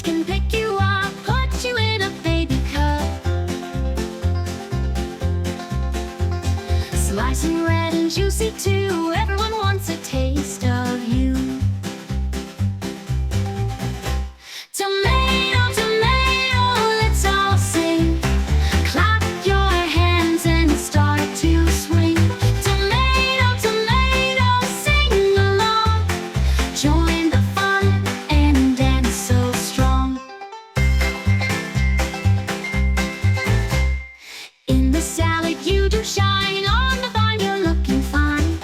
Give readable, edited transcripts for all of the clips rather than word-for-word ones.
friends can pick you up, put you in a baby cup. Slicing red and juicy too, everyone wants a taste of you. Tomato, tomato, let's all sing. Clap your hands and start to swing. Tomato, tomato, sing along. Join the fun and dance so strong. In the salad you do shine, on the vine you're looking fine.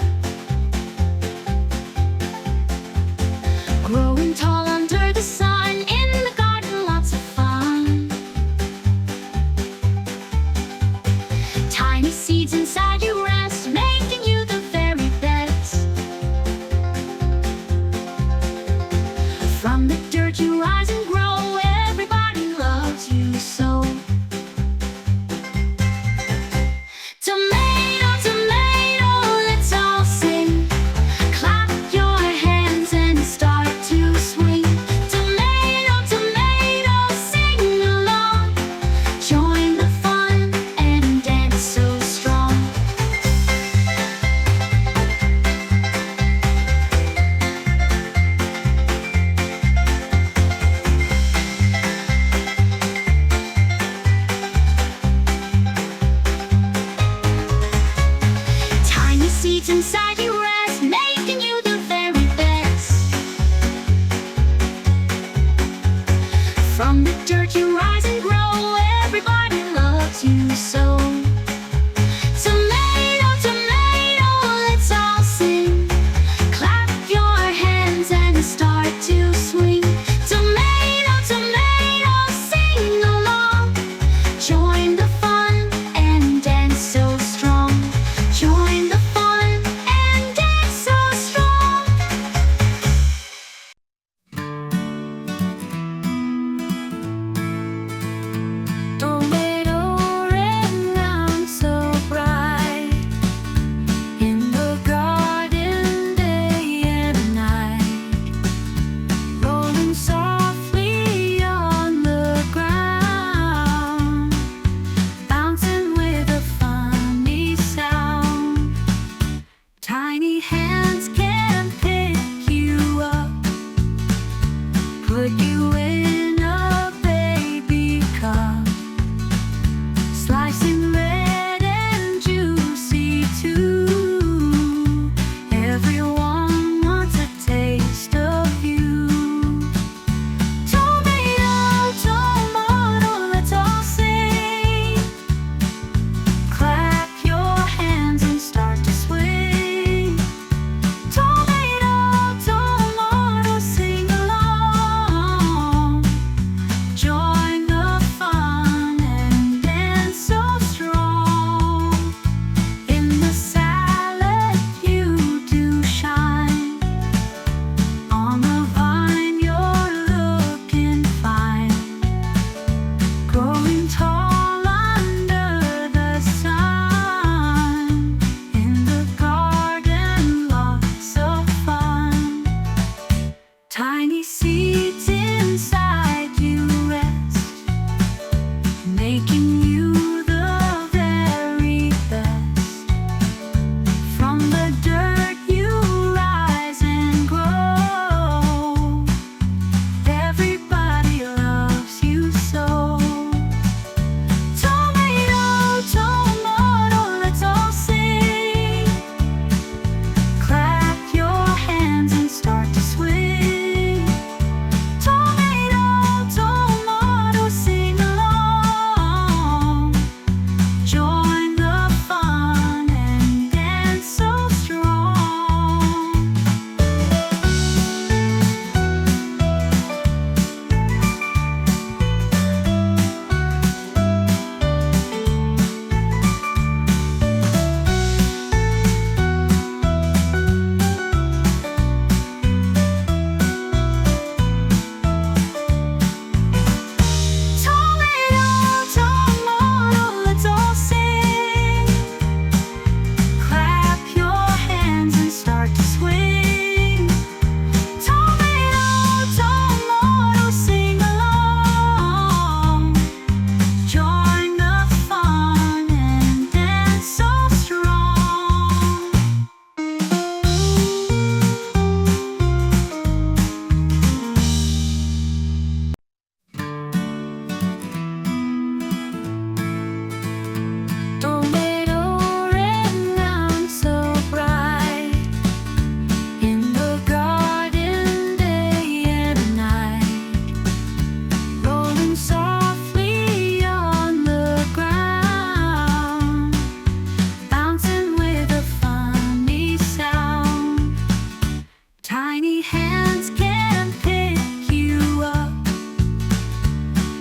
hands can pick you up,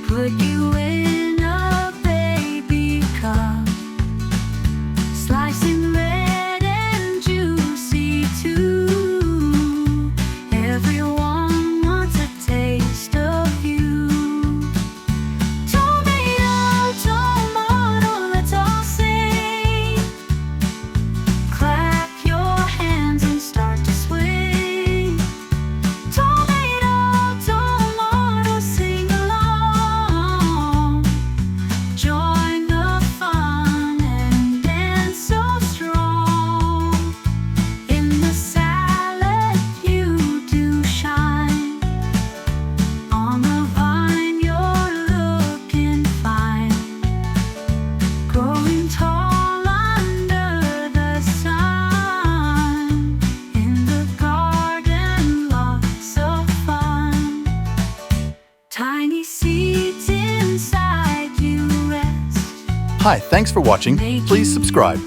put you in a baby cup, slicing red and juicy too. Everyone wants a taste of you. Tomato, tomato, let's all sing. Clap your hands and start to swing. Tomato, tomato, sing along. Join the fun and dance so strong. In the salad you do shine. On the vine you're looking fine. Growing tall under the sun. In the garden lots of fun. Tiny seeds inside you rest. Hi, thanks for watching. Please subscribe.